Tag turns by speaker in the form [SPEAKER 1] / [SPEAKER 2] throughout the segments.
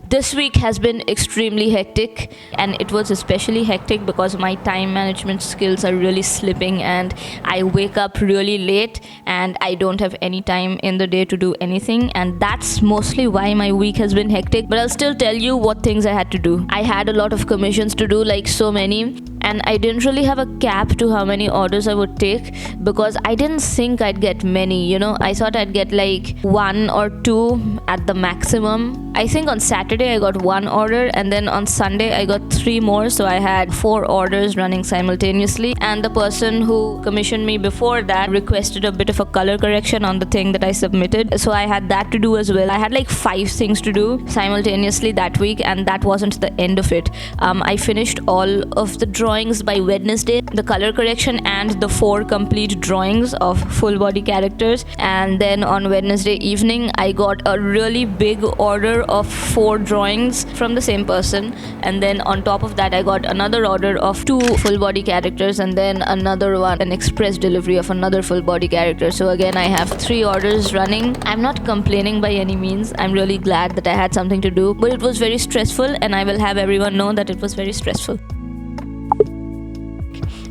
[SPEAKER 1] This week has been extremely hectic, and it was especially hectic because my time management skills are really slipping, and I wake up really late and I don't have any time in the day to do anything, and that's mostly why my week has been hectic. But I'll still tell you what things I had to do. I had a lot of commissions to do, like so many, and I didn't really have a cap to how many orders I would take because I didn't think I'd get many, I thought I'd get like 1 or 2 at the maximum. I think on Saturday I got 1 order, and then on Sunday I got 3 more, so I had 4 orders running simultaneously. And the person who commissioned me before that requested a bit of a color correction on the thing that I submitted, so I had that to do as well. I had like 5 things to do simultaneously that week, and that wasn't the end of it. I finished all of the drawings by Wednesday, the color correction and the 4 complete drawings of full body characters, and then on Wednesday evening I got a really big order of 4 drawings from the same person, and then on top of that I got another order of 2 full body characters, and then another one, an express delivery of another full body character. So again I have 3 orders running. I'm not complaining by any means. I'm really glad that I had something to do, but it was very stressful, and I will have everyone know that it was very stressful.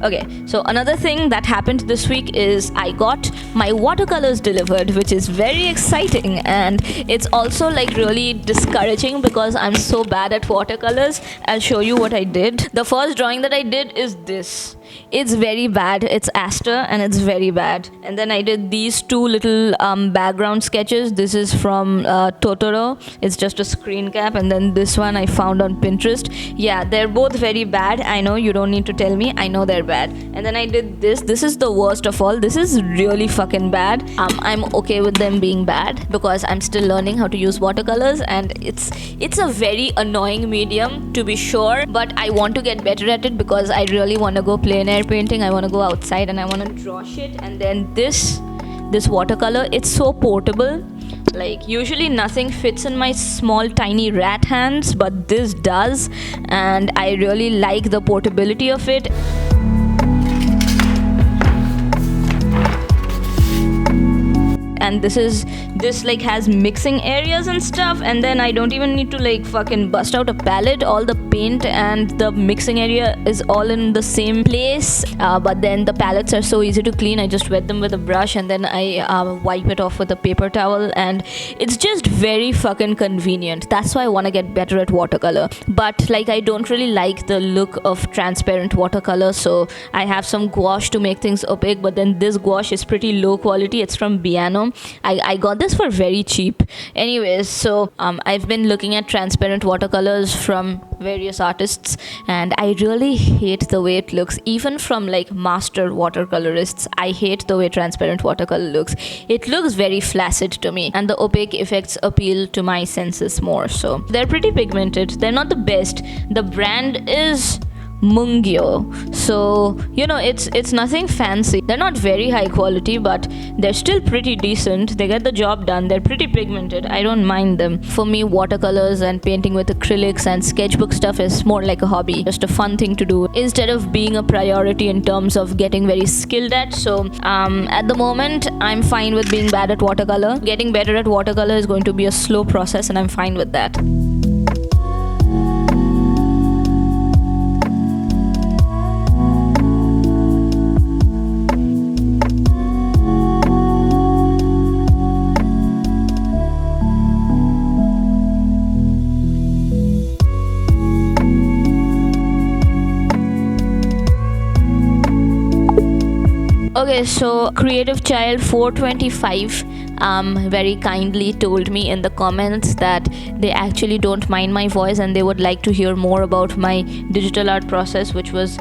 [SPEAKER 1] Okay, so another thing that happened this week is I got my watercolors delivered, which is very exciting, and it's also like really discouraging because I'm so bad at watercolors. I'll show you what I did. The first drawing that I did is this. It's very bad. It's Aster and it's very bad. And then I did these 2 little background sketches. This is from Totoro. It's just a screen cap. And then this one I found on Pinterest. Yeah, they're both very bad. I know, you don't need to tell me. I know they're bad. And then I did this. This is the worst of all. This is really fucking bad. I'm okay with them being bad because I'm still learning how to use watercolors, and it's a very annoying medium to be sure, but I want to get better at it because I really want to go plein air painting. I want to go outside and I want to draw shit. And then this watercolor, it's so portable. Like usually nothing fits in my small tiny rat hands, but this does, and I really like the portability of it. And this like has mixing areas and stuff, and then I don't even need to like fucking bust out a palette. All the paint and the mixing area is all in the same place, but then the palettes are so easy to clean. I just wet them with a brush and then I wipe it off with a paper towel, and it's just very fucking convenient. That's why I want to get better at watercolor, but like I don't really like the look of transparent watercolor, so I have some gouache to make things opaque, but then this gouache is pretty low quality. It's from Biano. I got this for very cheap. Anyways, so I've been looking at transparent watercolors from various artists, and I really hate the way it looks. Even from like master watercolorists, I hate the way transparent watercolor looks. It looks very flaccid to me, and the opaque effects appeal to my senses more. So they're pretty pigmented. They're not the best. The brand is Mungyo, so it's nothing fancy. They're not very high quality, but they're still pretty decent. They get the job done. They're pretty pigmented. I don't mind them. For me, watercolors and painting with acrylics and sketchbook stuff is more like a hobby, just a fun thing to do instead of being a priority in terms of getting very skilled at. So at the moment I'm fine with being bad at watercolor. Getting better at watercolor is going to be a slow process, and I'm fine with that. Okay, so Creative Child 425 very kindly told me in the comments that they actually don't mind my voice and they would like to hear more about my digital art process, which was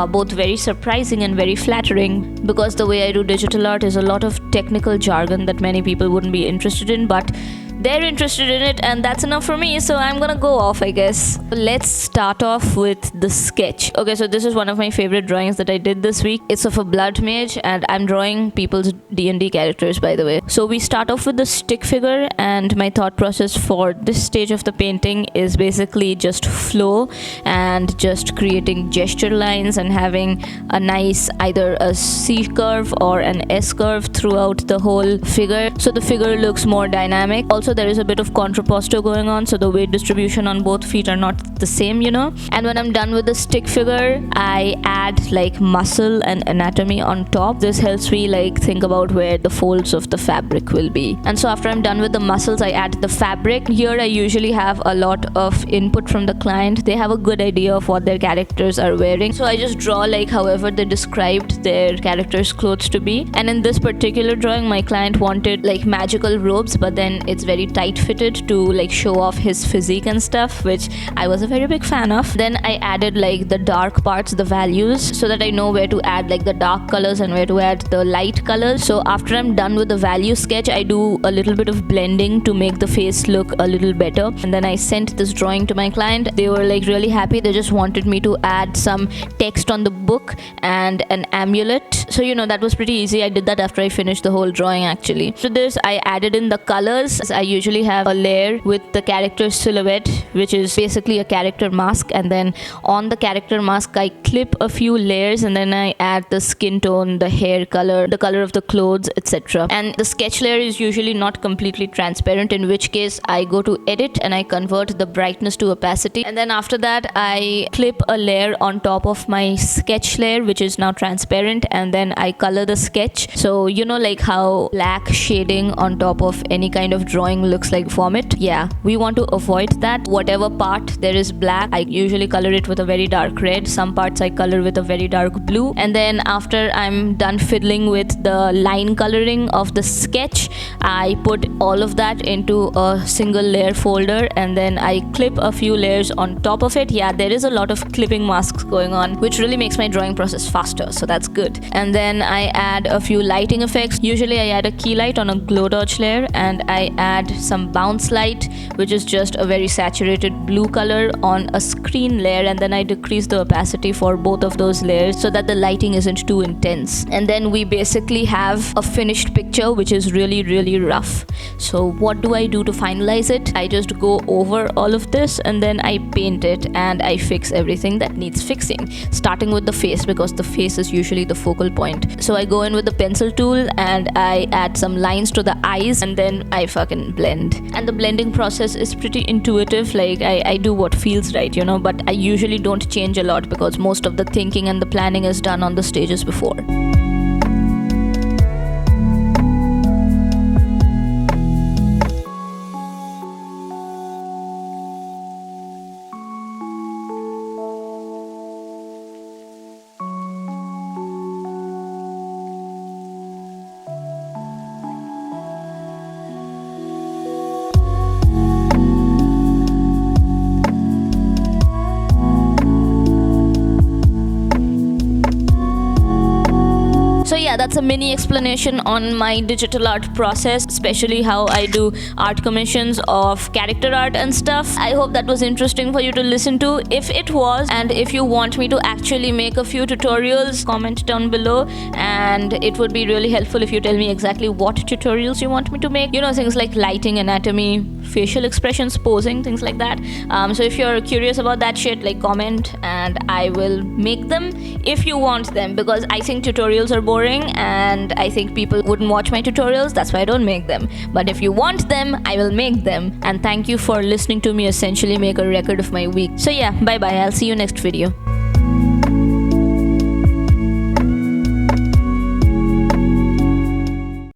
[SPEAKER 1] both very surprising and very flattering, because the way I do digital art is a lot of technical jargon that many people wouldn't be interested in, but they're interested in it, and that's enough for me, so I'm gonna go off, I guess. Let's start off with the sketch. Okay, so this is one of my favorite drawings that I did this week. It's of a blood mage, and I'm drawing people's D&D characters, by the way. So we start off with the stick figure, and my thought process for this stage of the painting is basically just flow and just creating gesture lines and having a nice either a C curve or an S curve throughout the whole figure, so the figure looks more dynamic. Also, also there is a bit of contrapposto going on, so the weight distribution on both feet are not the same, you know. And when I'm done with the stick figure, I add like muscle and anatomy on top. This helps me like think about where the folds of the fabric will be. And so after I'm done with the muscles, I add the fabric. Here I usually have a lot of input from the client. They have a good idea of what their characters are wearing, so I just draw like however they described their characters' clothes to be. And in this particular drawing, my client wanted like magical robes, but then it's very tight fitted to like show off his physique and stuff, which I was a very big fan of. Then I added like the dark parts, the values, so that I know where to add like the dark colors and where to add the light colors. So after I'm done with the value sketch, I do a little bit of blending to make the face look a little better. And then I sent this drawing to my client. They were like really happy. They just wanted me to add some text on the book and an amulet. So you know, that was pretty easy. I did that after I finished the whole drawing actually. So this, I added in the colors. I usually have a layer with the character silhouette, which is basically a character mask, and then on the character mask I clip a few layers, and then I add the skin tone, the hair color, the color of the clothes, etc. And the sketch layer is usually not completely transparent, in which case I go to edit and I convert the brightness to opacity, and then after that I clip a layer on top of my sketch layer, which is now transparent, and then I color the sketch. So you know, like how black shading on top of any kind of drawing looks like vomit? Yeah, we want to avoid that. Whatever part there is black, I usually color it with a very dark red. Some parts I color with a very dark blue. And then after I'm done fiddling with the line coloring of the sketch, I put all of that into a single layer folder, and then I clip a few layers on top of it. Yeah, there is a lot of clipping masks going on, which really makes my drawing process faster, so that's good. And then I add a few lighting effects. Usually I add a key light on a glow dodge layer, and I add some bounce light, which is just a very saturated blue color on a screen layer, and then I decrease the opacity for both of those layers so that the lighting isn't too intense. And then we basically have a finished picture, which is really rough. So what do I do to finalize it? I just go over all of this, and then I paint it, and I fix everything that needs fixing, starting with the face, because the face is usually the focal point. So I go in with the pencil tool and I add some lines to the eyes, and then I fucking blend. And the blending process is pretty intuitive. Like I do what feels right, you know, but I usually don't change a lot because most of the thinking and the planning is done on the stages before. So yeah, that's a mini explanation on my digital art process, especially how I do art commissions of character art and stuff. I hope that was interesting for you to listen to. If it was, and if you want me to actually make a few tutorials, comment down below, and it would be really helpful if you tell me exactly what tutorials you want me to make. You know, things like lighting, anatomy, facial expressions, posing, things like that. So if you're curious about that shit, like comment and I will make them if you want them, because I think tutorials are boring and I think people wouldn't watch my tutorials. That's why I don't make them. But if you want them, I will make them. And thank you for listening to me essentially make a record of my week. So yeah, bye bye. I'll see you next video.